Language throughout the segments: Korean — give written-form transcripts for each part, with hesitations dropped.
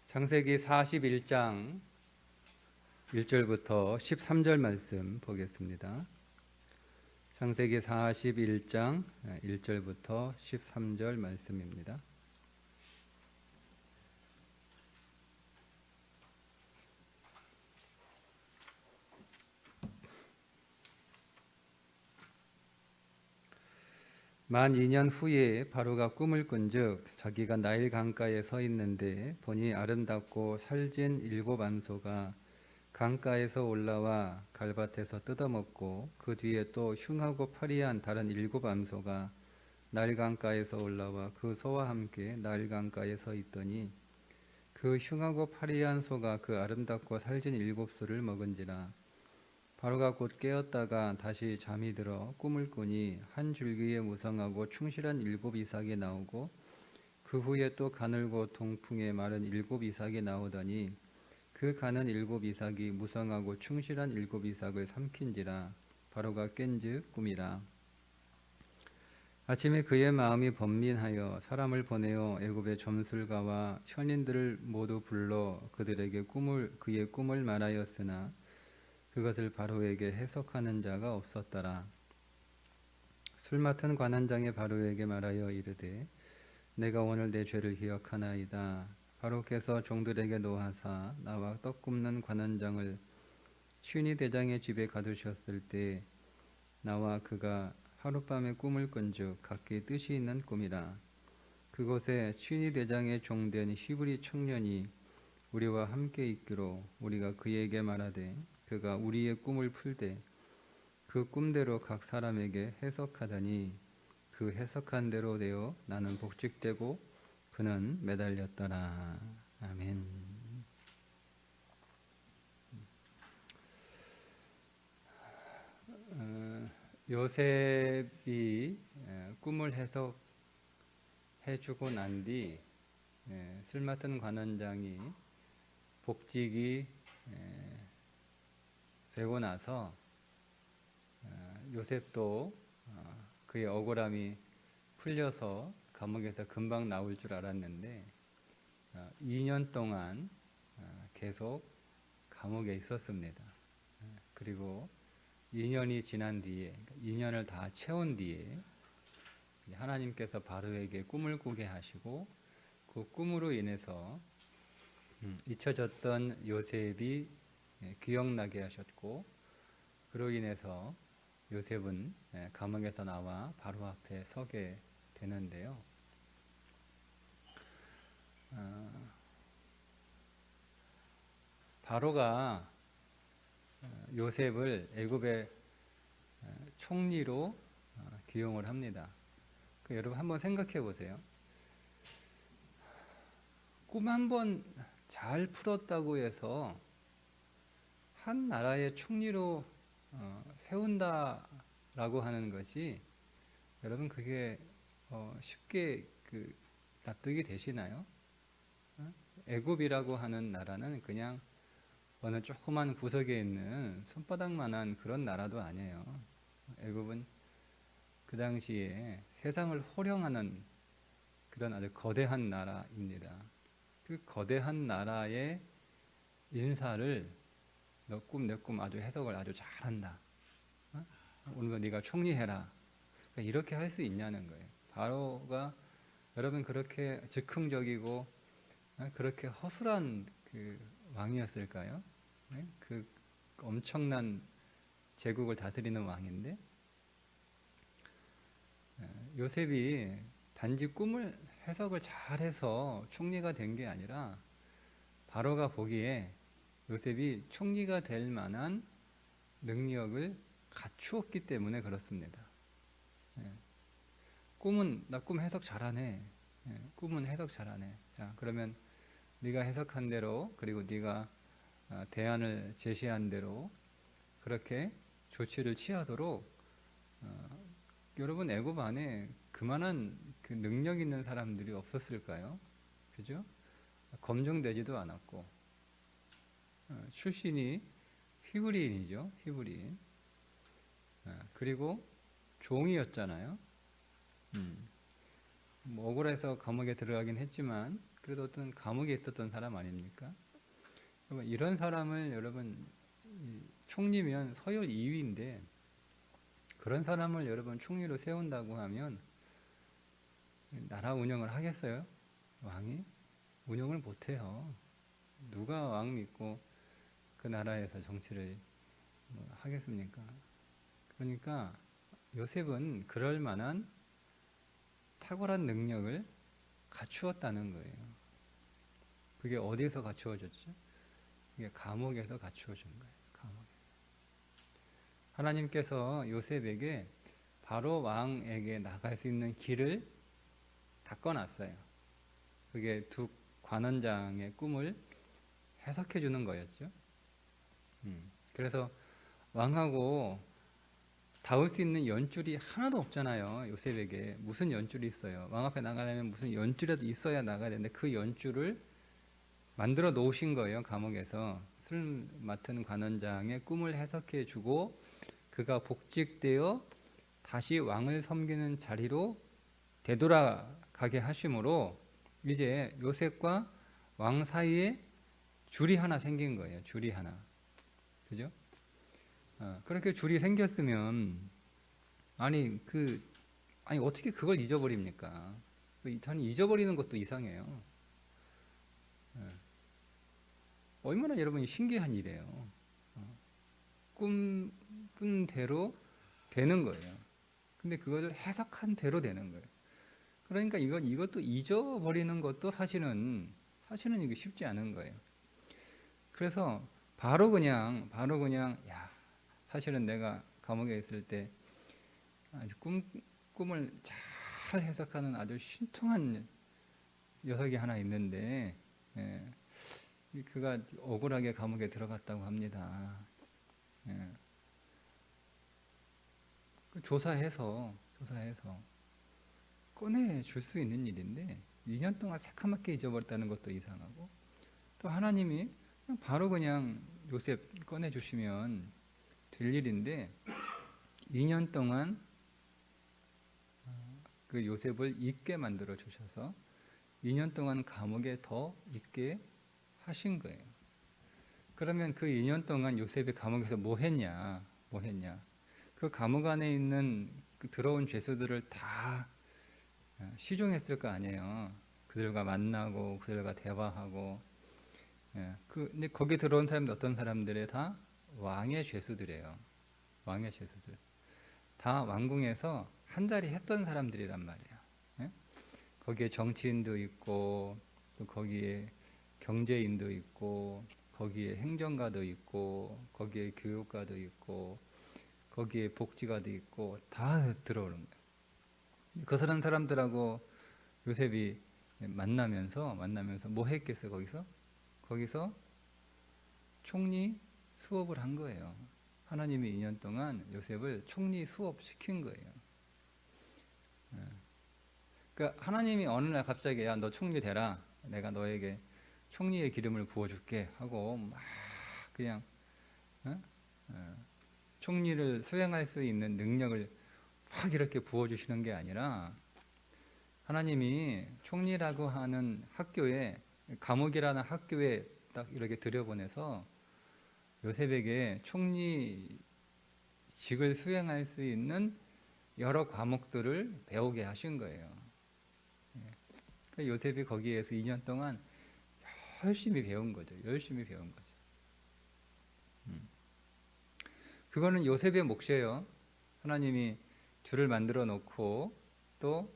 창세기 41장 1절부터 13절 말씀 보겠습니다. 창세기 41장 1절부터 13절 말씀입니다. 만 2년 후에 바로가 꿈을 꾼즉 자기가 나일 강가에 서 있는데 보니 아름답고 살진 7 암소가 강가에서 올라와 갈밭에서 뜯어먹고 그 뒤에 또 흉하고 파리한 다른 7 암소가 나일 강가에서 올라와 그 소와 함께 나일 강가에 서 있더니 그 흉하고 파리한 소가 그 아름답고 살진 7 수를 먹은지라. 바로가 곧 깨었다가 다시 잠이 들어 꿈을 꾸니 한 줄기에 무성하고 충실한 7 이삭이 나오고 그 후에 또 가늘고 동풍에 마른 7 이삭이 나오더니 그 가는 7 이삭이 무성하고 충실한 7 이삭을 삼킨지라. 바로가 깬즉 꿈이라. 아침에 그의 마음이 번민하여 사람을 보내어 애굽의 점술가와 현인들을 모두 불러 그들에게 그의 꿈을 말하였으나 그것을 바로에게 해석하는 자가 없었더라. 술 맡은 관원장이 바로에게 말하여 이르되 내가 오늘 내 죄를 기억하나이다. 바로께서 종들에게 노하사 나와 떡 굽는 관원장을 슈니 대장의 집에 가두셨을 때 나와 그가 하룻밤에 꿈을 꾼즉 각기 뜻이 있는 꿈이라. 그곳에 슈니 대장의 종된 히브리 청년이 우리와 함께 있기로 우리가 그에게 말하되 그가 우리의 꿈을 풀되 그 꿈대로 각 사람에게 해석하더니 그 해석한 대로 되어 나는 복직되고 그는 매달렸더라. 아멘. 요셉이 꿈을 해석해주고 난 뒤 술 맡은 관원장이 복직이 되고 나서 요셉도 그의 억울함이 풀려서 감옥에서 금방 나올 줄 알았는데 2년 동안 계속 감옥에 있었습니다. 그리고 2년이 지난 뒤에 2년을 다 채운 뒤에 하나님께서 바로에게 꿈을 꾸게 하시고 그 꿈으로 인해서 잊혀졌던 요셉이 기억나게 하셨고 그로 인해서 요셉은 감옥에서 나와 바로 앞에 서게 되는데요. 바로가 요셉을 애굽의 총리로 기용을 합니다. 여러분 한번 생각해 보세요. 꿈 한 번 잘 풀었다고 해서 한 나라의 총리로 세운다라고 하는 것이 여러분 그게 쉽게 납득이 되시나요? 애굽이라고 하는 나라는 그냥 어느 조그만 구석에 있는 손바닥만한 그런 나라도 아니에요. 애굽은 그 당시에 세상을 호령하는 그런 아주 거대한 나라입니다. 그 거대한 나라의 인사를 너 꿈 내 꿈 아주 해석을 아주 잘한다. 오늘 네가 총리해라. 이렇게 할 수 있냐는 거예요. 바로가 여러분 그렇게 즉흥적이고 그렇게 허술한 그 왕이었을까요? 그 엄청난 제국을 다스리는 왕인데 요셉이 단지 꿈을 해석을 잘해서 총리가 된 게 아니라 바로가 보기에 요셉이 총리가 될 만한 능력을 갖추었기 때문에 그렇습니다. 나 꿈 해석 잘하네. 꿈은 해석 잘하네. 자, 그러면 네가 해석한 대로 그리고 네가 대안을 제시한 대로 그렇게 조치를 취하도록 여러분 애굽 안에 그만한 그 능력 있는 사람들이 없었을까요? 그죠? 검증되지도 않았고 출신이 히브리인이죠. 히브리인. 그리고 종이었잖아요. 억울해서 감옥에 들어가긴 했지만 그래도 어떤 감옥에 있었던 사람 아닙니까? 여러분, 이런 사람을 여러분 총리면 서열 2위인데 그런 사람을 여러분 총리로 세운다고 하면 나라 운영을 하겠어요? 왕이? 운영을 못해요. 누가 왕 믿고 그 나라에서 정치를 하겠습니까? 그러니까 요셉은 그럴 만한 탁월한 능력을 갖추었다는 거예요. 그게 어디에서 갖추어졌죠? 그게 감옥에서 갖추어진 거예요. 감옥에. 하나님께서 요셉에게 바로 왕에게 나갈 수 있는 길을 닦아놨어요. 그게 두 관원장의 꿈을 해석해 주는 거였죠. 그래서 왕하고 닿을 수 있는 연줄이 하나도 없잖아요. 요셉에게 무슨 연줄이 있어요? 왕 앞에 나가려면 무슨 연줄이라도 있어야 나가야 되는데 그 연줄을 만들어 놓으신 거예요. 감옥에서 술 맡은 관원장의 꿈을 해석해 주고 그가 복직되어 다시 왕을 섬기는 자리로 되돌아가게 하심으로 이제 요셉과 왕 사이에 줄이 하나 생긴 거예요. 줄이 하나. 그죠? 그렇게 줄이 생겼으면 아니 어떻게 그걸 잊어버립니까? 저는 잊어버리는 것도 이상해요. 얼마나 여러분이 신기한 일이에요. 꾼 대로 되는 거예요. 근데 그걸 해석한 대로 되는 거예요. 그러니까 이것도 잊어버리는 것도 사실은 이게 쉽지 않은 거예요. 그래서 바로 그냥 야, 사실은 내가 감옥에 있을 때 아주 꿈을 잘 해석하는 아주 신통한 녀석이 하나 있는데 그가 억울하게 감옥에 들어갔다고 합니다. 조사해서 꺼내줄 수 있는 일인데 2년 동안 새카맣게 잊어버렸다는 것도 이상하고 또 하나님이 바로 그냥 요셉 꺼내주시면 될 일인데 2년 동안 그 요셉을 있게 만들어 주셔서 2년 동안 감옥에 더 있게 하신 거예요. 그러면 그 2년 동안 요셉이 감옥에서 뭐 했냐? 그 감옥 안에 있는 그 들어온 죄수들을 다 시종했을 거 아니에요. 그들과 만나고 그들과 대화하고. 근데 거기 들어온 사람들 어떤 사람들이 다 왕의 죄수들이에요. 왕의 죄수들. 다 왕궁에서 한 자리 했던 사람들이란 말이에요. 거기에 정치인도 있고 또 거기에 경제인도 있고 거기에 행정가도 있고 거기에 교육가도 있고 거기에 복지가도 있고 다 들어오는 거예요. 그 사람들하고 요셉이 만나면서 뭐 했겠어요? 거기서 총리 수업을 한 거예요. 하나님이 2년 동안 요셉을 총리 수업 시킨 거예요. 그러니까 하나님이 어느 날 갑자기 야, 너 총리 되라. 내가 너에게 총리의 기름을 부어줄게 하고 막 그냥 총리를 수행할 수 있는 능력을 확 이렇게 부어주시는 게 아니라 하나님이 총리라고 하는 학교에 감옥이라는 학교에 딱 이렇게 들여보내서 요셉에게 총리직을 수행할 수 있는 여러 과목들을 배우게 하신 거예요. 그러니까 요셉이 거기에서 2년 동안 열심히 배운 거죠. 그거는 요셉의 몫이에요. 하나님이 줄을 만들어 놓고 또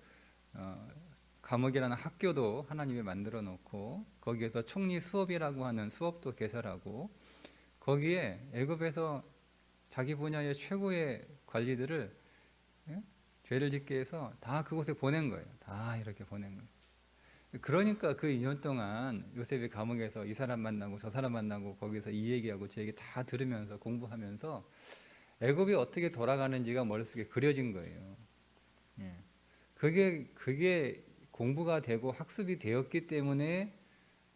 감옥이라는 학교도 하나님이 만들어 놓고 거기에서 총리 수업이라고 하는 수업도 개설하고 거기에 애굽에서 자기 분야의 최고의 관리들을 죄를 짓게 해서 다 그곳에 보낸 거예요. 다 이렇게 보낸 거예요. 그러니까 그 2년 동안 요셉이 감옥에서 이 사람 만나고 저 사람 만나고 거기서 이 얘기하고 저 얘기 다 들으면서 공부하면서 애굽이 어떻게 돌아가는지가 머릿속에 그려진 거예요. 그게 공부가 되고 학습이 되었기 때문에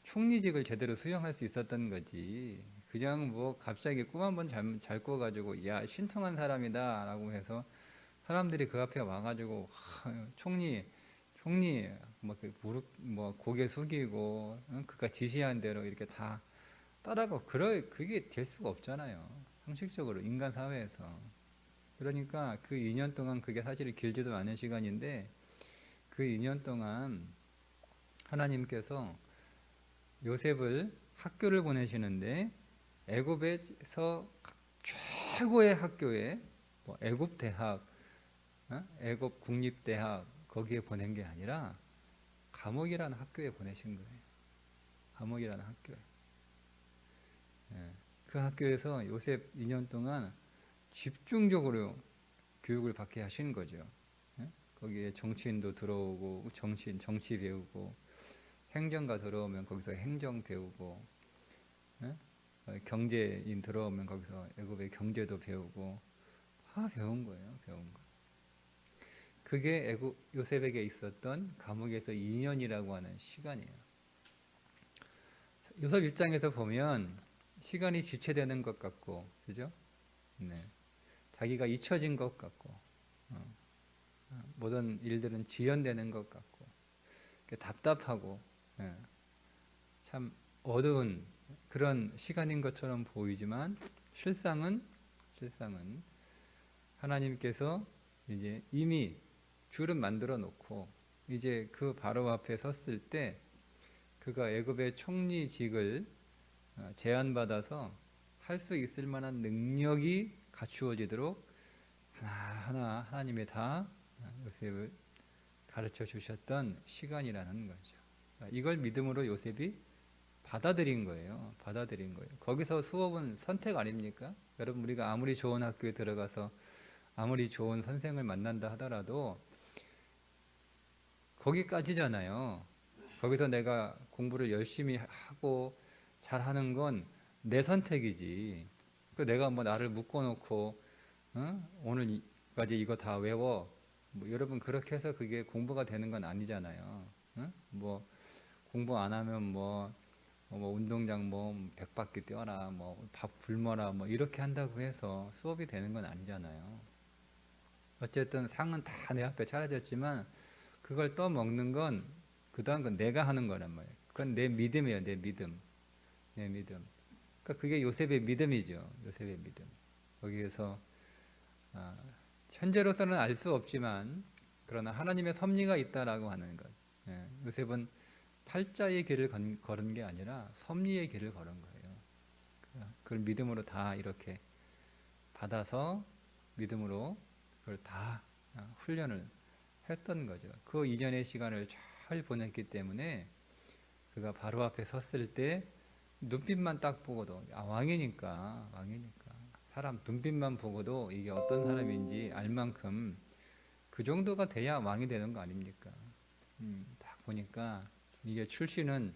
총리직을 제대로 수행할 수 있었던 거지. 그냥 뭐 갑자기 꿈 한번 잘 꿔가지고 야 신통한 사람이다 라고 해서 사람들이 그 앞에 와가지고 총리 총리 무릎 고개 숙이고 그가 지시한 대로 이렇게 다 따라가고 그게 될 수가 없잖아요. 상식적으로 인간 사회에서. 그러니까 그 2년 동안 그게 사실 길지도 않은 시간인데 그 2년 동안 하나님께서 요셉을 학교를 보내시는데 애굽에서 최고의 학교에 애굽 대학, 애굽 국립대학 거기에 보낸 게 아니라 감옥이라는 학교에 보내신 거예요. 감옥이라는 학교에. 그 학교에서 요셉 2년 동안 집중적으로 교육을 받게 하신 거죠. 거기에 정치인도 들어오고 정치 배우고 행정가 들어오면 거기서 행정 배우고 경제인 들어오면 거기서 애굽의 경제도 배우고 다 배운 거예요. 배운 거. 그게 요셉에게 있었던 감옥에서 2년이라고 하는 시간이에요. 요셉 입장에서 보면 시간이 지체되는 것 같고, 그죠? 네. 자기가 잊혀진 것 같고, 모든 일들은 지연되는 것 같고, 답답하고, 참 어두운 그런 시간인 것처럼 보이지만 실상은 하나님께서 이제 이미 줄은 만들어 놓고 이제 그 바로 앞에 섰을 때 그가 애굽의 총리직을 제안받아서 할 수 있을 만한 능력이 갖추어지도록 하나하나 하나님이 다 요셉을 가르쳐 주셨던 시간이라는 거죠. 이걸 믿음으로 요셉이 받아들인 거예요. 받아들인 거예요. 거기서 수업은 선택 아닙니까? 여러분 우리가 아무리 좋은 학교에 들어가서 아무리 좋은 선생을 만난다 하더라도 거기까지잖아요. 거기서 내가 공부를 열심히 하고 잘하는 건 내 선택이지. 내가 나를 묶어놓고 오늘까지 이거 다 외워. 여러분 그렇게 해서 그게 공부가 되는 건 아니잖아요. 공부 안 하면 운동장 100바퀴 뛰어라, 밥 굶어라, 이렇게 한다고 해서 수업이 되는 건 아니잖아요. 어쨌든 상은 다 내 앞에 차려졌지만 그걸 떠먹는 건 그다음 건 내가 하는 거란 말이에요. 그건 내 믿음이에요. 내 믿음. 그러니까 그게 요셉의 믿음이죠. 요셉의 믿음. 거기에서 현재로서는 알 수 없지만 그러나 하나님의 섭리가 있다라고 하는 것. 요셉은 팔자의 길을 걸은 게 아니라 섭리의 길을 걸은 거예요. 그걸 믿음으로 다 이렇게 받아서 믿음으로 그걸 다 훈련을 했던 거죠. 그 2년의 시간을 잘 보냈기 때문에 그가 바로 앞에 섰을 때 눈빛만 딱 보고도 왕이니까 사람 눈빛만 보고도 이게 어떤 사람인지 알 만큼 그 정도가 돼야 왕이 되는 거 아닙니까? 딱 보니까 이게 출신은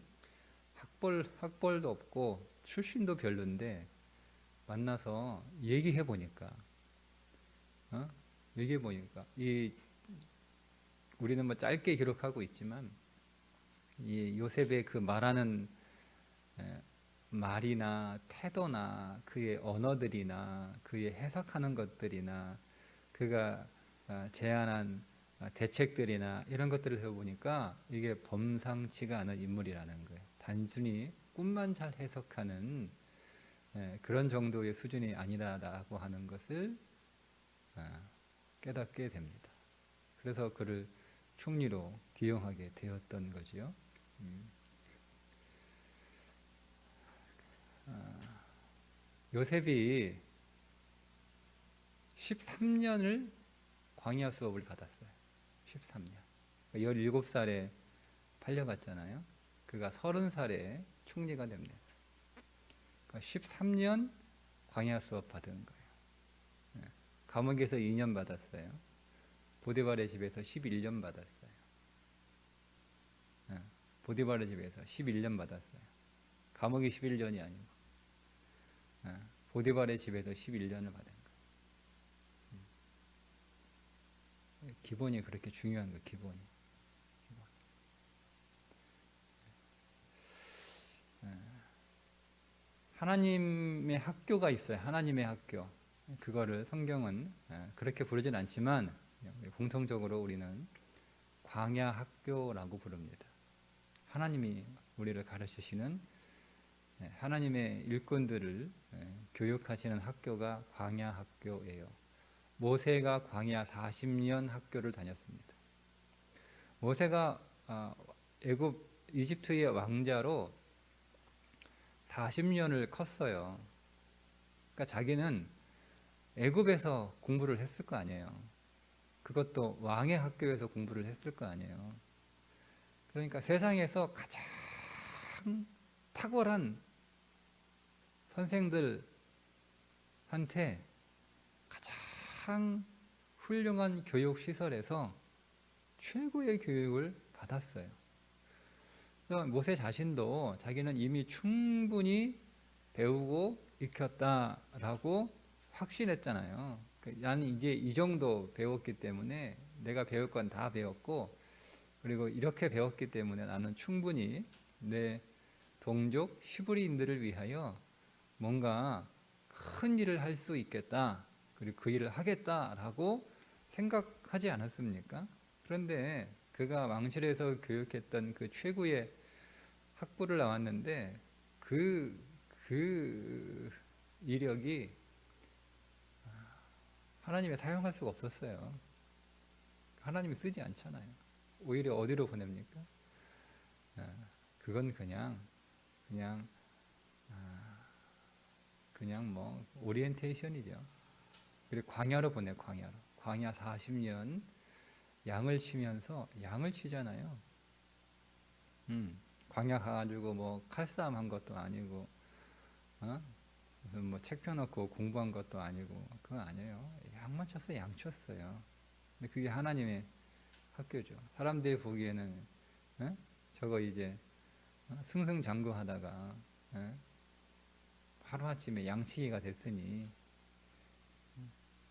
학벌도 없고 출신도 별론데 만나서 얘기해 보니까 우리는 짧게 기록하고 있지만 이 요셉의 그 말하는 말이나 태도나 그의 언어들이나 그의 해석하는 것들이나 그가 제안한 대책들이나 이런 것들을 해보니까 이게 범상치가 않은 인물이라는 거예요. 단순히 꿈만 잘 해석하는 그런 정도의 수준이 아니라고 하는 것을 깨닫게 됩니다. 그래서 그를 총리로 기용하게 되었던 거지요. 요셉이 13년을 광야 수업을 받았어요. 13년. 17살에 팔려갔잖아요. 그가 30살에 총리가 됩니다. 그러니까 13년 광야 수업 받은 거예요. 감옥에서 2년 받았어요. 보디발의 집에서 11년 받았어요. 보디발의 집에서 11년 받았어요. 감옥이 11년이 아니고 보디발의 집에서 11년을 받은 거예요. 기본이 그렇게 중요한 거예요. 기본이. 하나님의 학교가 있어요. 하나님의 학교. 그거를 성경은 그렇게 부르진 않지만 공통적으로 우리는 광야 학교라고 부릅니다. 하나님이 우리를 가르치시는 하나님의 일꾼들을 교육하시는 학교가 광야 학교예요. 모세가 광야 40년 학교를 다녔습니다. 모세가 이집트의 왕자로 40년을 컸어요. 그러니까 자기는 애굽에서 공부를 했을 거 아니에요. 그것도 왕의 학교에서 공부를 했을 거 아니에요. 그러니까 세상에서 가장 탁월한 선생들한테 가장 훌륭한 교육 시설에서 최고의 교육을 받았어요. 그래서 모세 자신도 자기는 이미 충분히 배우고 익혔다라고 확신했잖아요. 나는 이제 이 정도 배웠기 때문에 내가 배울 건 다 배웠고, 그리고 이렇게 배웠기 때문에 나는 충분히 내 동족 히브리인들을 위하여 뭔가 큰 일을 할 수 있겠다, 그리고 그 일을 하겠다라고 생각하지 않았습니까? 그런데 그가 왕실에서 교육했던 그 최고의 학부를 나왔는데 그 이력이 하나님이 사용할 수가 없었어요. 하나님이 쓰지 않잖아요. 오히려 어디로 보냅니까? 그건 그냥 뭐 오리엔테이션이죠. 그리고 광야로 보내, 광야로. 광야 40년 양을 치면서 양을 치잖아요. 광야 가가지고 뭐 칼싸움 한 것도 아니고, 무슨 뭐 책 펴놓고 공부한 것도 아니고, 그거 아니에요. 양만 쳤어요, 양 쳤어요. 근데 그게 하나님의 학교죠. 사람들이 보기에는 저거 이제 승승장구하다가 하루아침에 양치기가 됐으니,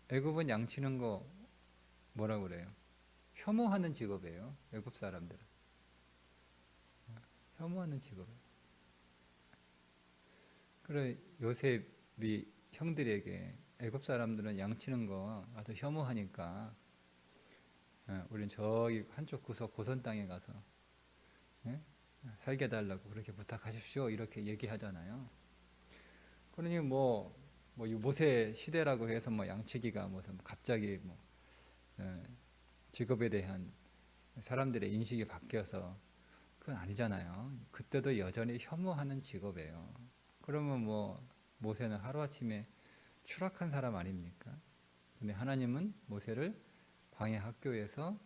애굽은 양치는 거 뭐라고 그래요? 혐오하는 직업이에요. 애굽 사람들은 혐오하는 직업이에요. 그래 요셉이 형들에게 애굽 사람들은 양치는 거 아주 혐오하니까 우린 저기 한쪽 구석 고선 땅에 가서 살게 달라고 그렇게 부탁하십시오, 이렇게 얘기하잖아요. 그러니 뭐 모세 시대라고 해서 뭐 양치기가 무슨 갑자기 뭐 직업에 대한 사람들의 인식이 바뀌어서 그건 아니잖아요. 그때도 여전히 혐오하는 직업이에요. 그러면 뭐 모세는 하루아침에 추락한 사람 아닙니까? 근데 하나님은 모세를 광야 학교에서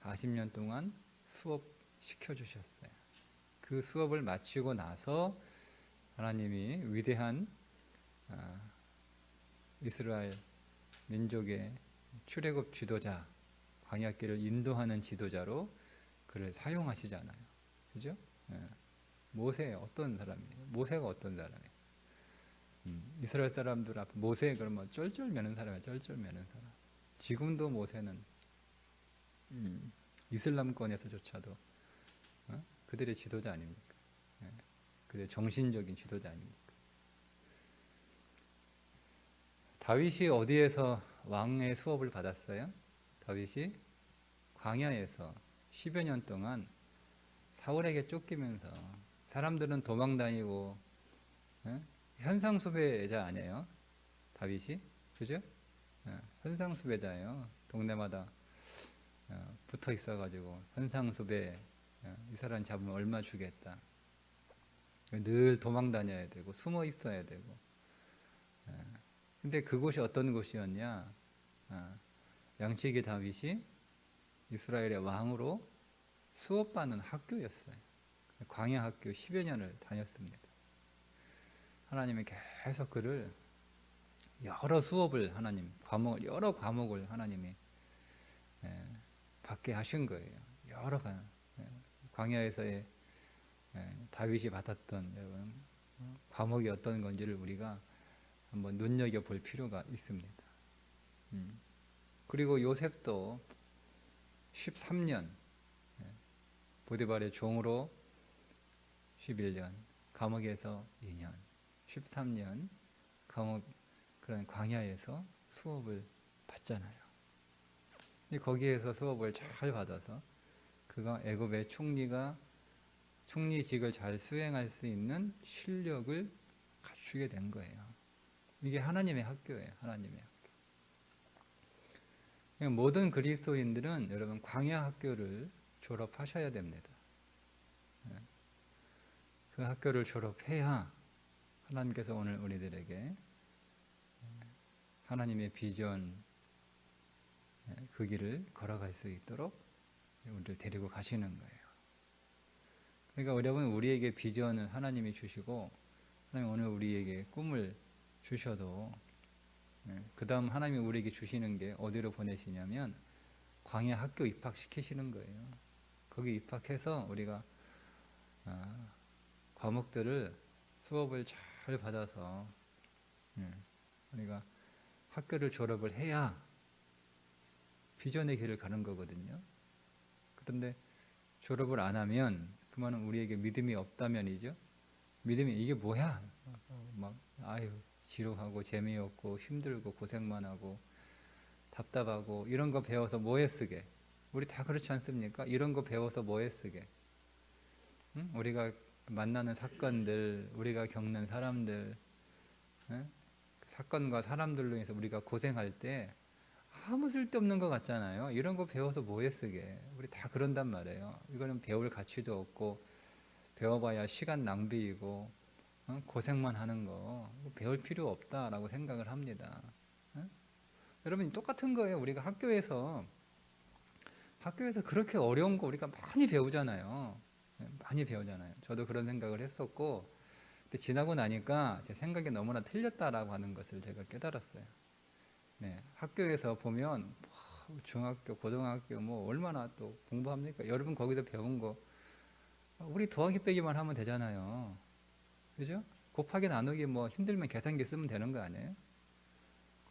40년 동안 수업시켜 주셨어요. 그 수업을 마치고 나서 하나님이 위대한 이스라엘 민족의 출애굽 지도자, 광야길을 인도하는 지도자로 그를 사용하시잖아요. 그죠? 모세 어떤 사람이에요? 모세가 어떤 사람이에요? 이스라엘 사람들 앞에 모세 그러면 쩔쩔매는 사람이에요. 쩔쩔매는 사람. 지금도 모세는 이슬람권에서조차도 그들의 지도자 아닙니까? 그들의 정신적인 지도자 아닙니까? 다윗이 어디에서 왕의 수업을 받았어요? 다윗이 광야에서 10여 년 동안 사울에게 쫓기면서, 사람들은 도망다니고 현상수배자 아니에요? 다윗이? 그죠? 현상수배자예요. 동네마다 붙어 있어가지고 현상수배, 이 사람 잡으면 얼마 주겠다. 늘 도망다녀야 되고 숨어 있어야 되고. 근데 그곳이 어떤 곳이었냐? 양치기 다윗이 이스라엘의 왕으로 수업받는 학교였어요. 광야 학교 10여 년을 다녔습니다. 하나님이 계속 그를 여러 수업을 여러 과목을 하나님이 받게 하신 거예요. 여러 광야에서의 다윗이 받았던 여러분 과목이 어떤 건지를 우리가 한번 눈여겨볼 필요가 있습니다. 그리고 요셉도 13년 보디발의 종으로 11년, 감옥에서 2년, 13년 그런 광야에서 수업을 받잖아요. 거기에서 수업을 잘 받아서 그가 애굽의 총리직을 잘 수행할 수 있는 실력을 갖추게 된 거예요. 이게 하나님의 학교예요. 하나님의 학교. 그러니까 모든 그리스도인들은 여러분 광야 학교를 졸업하셔야 됩니다. 그 학교를 졸업해야 하나님께서 오늘 우리들에게 하나님의 비전 그 길을 걸어갈 수 있도록 우리를 데리고 가시는 거예요. 그러니까 여러분 우리에게 비전을 하나님이 주시고 하나님 오늘 우리에게 꿈을 주셔도 그 다음 하나님이 우리에게 주시는 게 어디로 보내시냐면 광야 학교 입학시키시는 거예요. 거기 입학해서 우리가 과목들을 수업을 잘 받아서 우리가 학교를 졸업을 해야 비전의 길을 가는 거거든요. 그런데 졸업을 안 하면 그 말은 우리에게 믿음이 없다면이죠. 믿음이 이게 뭐야? 막 아유 지루하고 재미없고 힘들고 고생만 하고 답답하고 이런 거 배워서 뭐에 쓰게? 우리 다 그렇지 않습니까? 이런 거 배워서 뭐에 쓰게? 응? 우리가 만나는 사건들, 우리가 겪는 사람들, 사건과 사람들로 인해서 우리가 고생할 때 아무 쓸데없는 것 같잖아요. 이런 거 배워서 뭐에 쓰게? 우리 다 그런단 말이에요. 이거는 배울 가치도 없고 배워봐야 시간 낭비이고 고생만 하는 거 배울 필요 없다라고 생각을 합니다. 여러분 똑같은 거예요. 우리가 학교에서 그렇게 어려운 거 우리가 많이 배우잖아요. 많이 배우잖아요. 저도 그런 생각을 했었고 근데 지나고 나니까 제 생각이 너무나 틀렸다라고 하는 것을 제가 깨달았어요. 네, 학교에서 보면 중학교, 고등학교 뭐 얼마나 또 공부합니까? 여러분 거기서 배운 거 우리 더하기 빼기만 하면 되잖아요. 그죠? 곱하기 나누기 뭐 힘들면 계산기 쓰면 되는 거 아니에요?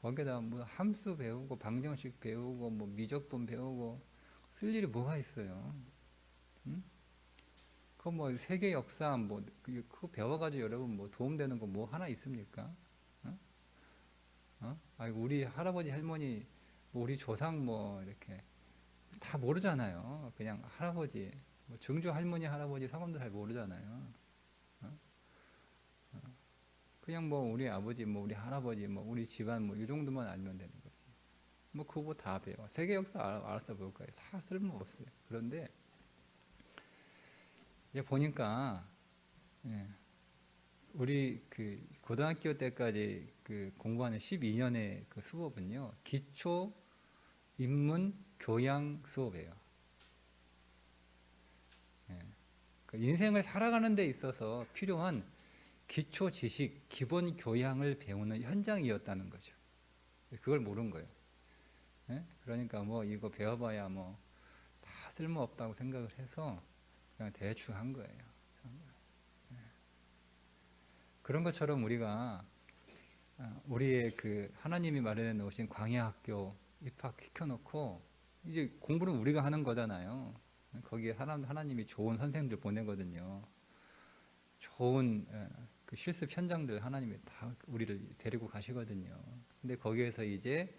거기다 뭐 함수 배우고 방정식 배우고 뭐 미적분 배우고 쓸 일이 뭐가 있어요? 응? 그 뭐 세계 역사 뭐 그거 배워가지고 여러분 뭐 도움되는 거 뭐 하나 있습니까? 아이고 우리 할아버지 할머니 뭐 우리 조상 뭐 이렇게 다 모르잖아요. 그냥 할아버지 뭐 증조 할머니 할아버지 성함도 잘 모르잖아요. 그냥 뭐 우리 아버지 뭐 우리 할아버지 뭐 우리 집안 뭐 이 정도만 알면 되는 거지. 뭐 그거 다 배워. 세계 역사 알아서 볼까요? 다 쓸모없어요. 그런데 이제 보니까 우리 그 고등학교 때까지 그 공부하는 12년의 그 수업은요 기초 인문 교양 수업이에요. 그 인생을 살아가는 데 있어서 필요한 기초 지식, 기본 교양을 배우는 현장이었다는 거죠. 그걸 모른 거예요. 그러니까 뭐 이거 배워봐야 뭐 다 쓸모없다고 생각을 해서 그냥 대충 한 거예요. 그런 것처럼 우리가 우리의 그 하나님이 마련해 놓으신 광야 학교 입학시켜 놓고 이제 공부는 우리가 하는 거잖아요. 거기에 하나님이 좋은 선생들 보내거든요. 좋은 그 실습 현장들 하나님이 다 우리를 데리고 가시거든요. 근데 거기에서 이제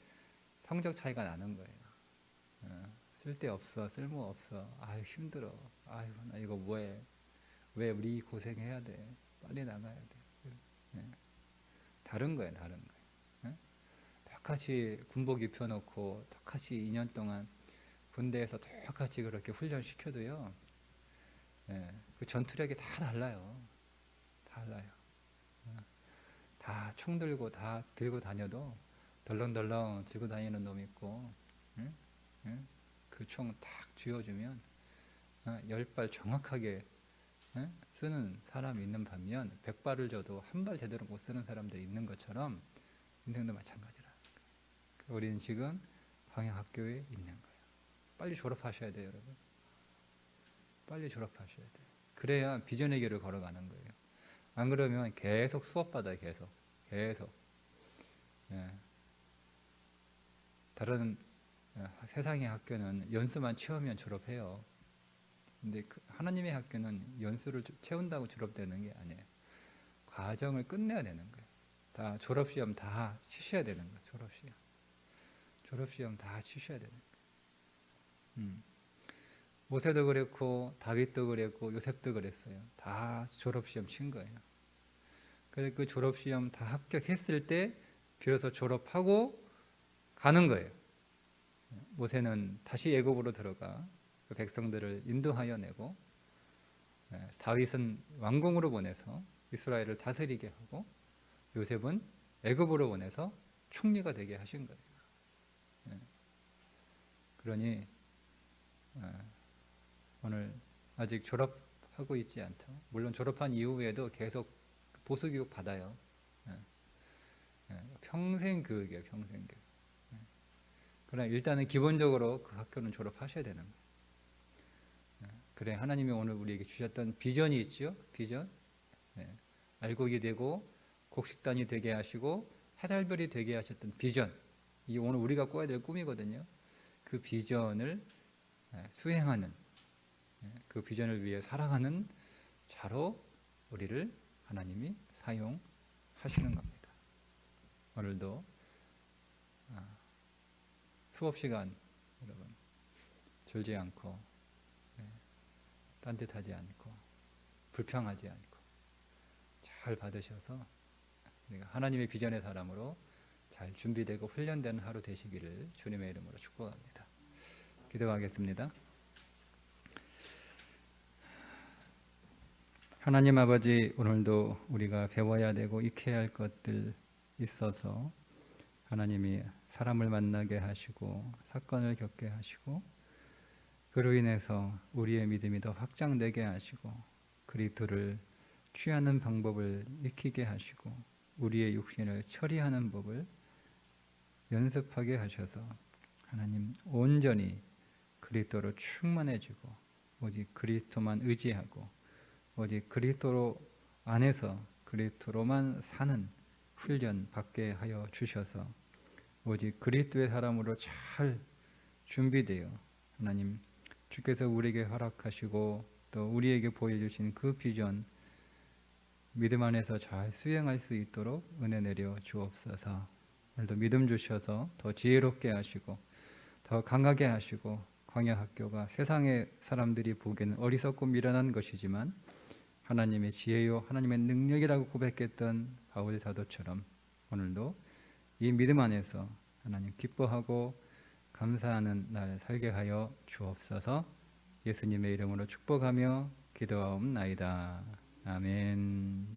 성적 차이가 나는 거예요. 쓸데없어, 쓸모없어, 아유 힘들어, 아유 나 이거 뭐해, 왜 우리 고생해야 돼, 빨리 나가야 돼. 다른 거예요, 다른 거예요. 똑같이 군복 입혀놓고 똑같이 2년 동안 군대에서 똑같이 그렇게 훈련시켜도요, 그 전투력이 다 달라요. 달라요. 다 총 들고 다 들고 다녀도 덜렁덜렁 들고 다니는 놈 있고, 그 총 탁 쥐어주면 10발 정확하게 쓰는 사람이 있는 반면 100발을 줘도 한 발 제대로 못 쓰는 사람들이 있는 것처럼 인생도 마찬가지라. 우리는 지금 광야학교에 있는 거예요. 빨리 졸업하셔야 돼요, 여러분. 빨리 졸업하셔야 돼요. 그래야 비전의 길을 걸어가는 거예요. 안 그러면 계속 수업 받아요. 계속. 다른 세상의 학교는 연수만 채우면 졸업해요. 근데 하나님의 학교는 연수를 채운다고 졸업되는 게 아니에요. 과정을 끝내야 되는 거예요. 다 졸업시험 다 치셔야 되는 거예요. 졸업시험 다 치셔야 되는 거예요. 모세도 그랬고 다윗도 그랬고 요셉도 그랬어요. 다 졸업시험 친 거예요. 그래서 그 졸업시험 다 합격했을 때 비로소 졸업하고 가는 거예요. 모세는 다시 애굽으로 들어가 그 백성들을 인도하여 내고, 다윗은 왕궁으로 보내서 이스라엘을 다스리게 하고, 요셉은 애굽으로 보내서 총리가 되게 하신 거예요. 그러니 오늘 아직 졸업하고 있지 않다. 물론 졸업한 이후에도 계속 보수교육 받아요. 평생 교육이에요. 평생 교육. 그러나 일단은 기본적으로 그 학교는 졸업하셔야 되는 거예요. 그래, 하나님이 오늘 우리에게 주셨던 비전이 있죠. 비전. 알곡이 되고 곡식단이 되게 하시고 해달별이 되게 하셨던 비전. 이게 오늘 우리가 꿔야 될 꿈이거든요. 그 비전을 수행하는, 그 비전을 위해 살아가는 자로 우리를 하나님이 사용하시는 겁니다. 오늘도 수업 시간 여러분 졸지 않고, 딴짓하지 않고, 불평하지 않고 잘 받으셔서 우리가 하나님의 비전의 사람으로 잘 준비되고 훈련되는 하루 되시기를 주님의 이름으로 축복합니다. 기도하겠습니다. 하나님 아버지, 오늘도 우리가 배워야 되고 익혀야 할 것들 있어서 하나님이 사람을 만나게 하시고 사건을 겪게 하시고, 그로 인해서 우리의 믿음이 더 확장되게 하시고 그리스도를 취하는 방법을 익히게 하시고 우리의 육신을 처리하는 법을 연습하게 하셔서 하나님 온전히 그리스도로 충만해지고 오직 그리스도만 의지하고 오직 그리스도 안에서 그리스도로만 사는 훈련 받게 하여 주셔서 오직 그리스도의 사람으로 잘 준비되어 하나님 주께서 우리에게 허락하시고 또 우리에게 보여주신 그 비전 믿음 안에서 잘 수행할 수 있도록 은혜 내려 주옵소서. 오늘도 믿음 주셔서 더 지혜롭게 하시고 더 강하게 하시고, 광야 학교가 세상의 사람들이 보기에는 어리석고 미련한 것이지만 하나님의 지혜요 하나님의 능력이라고 고백했던 바울 사도처럼 오늘도 이 믿음 안에서 하나님 기뻐하고 감사하는 날 살게 하여 주옵소서. 예수님의 이름으로 축복하며 기도하옵나이다. 아멘.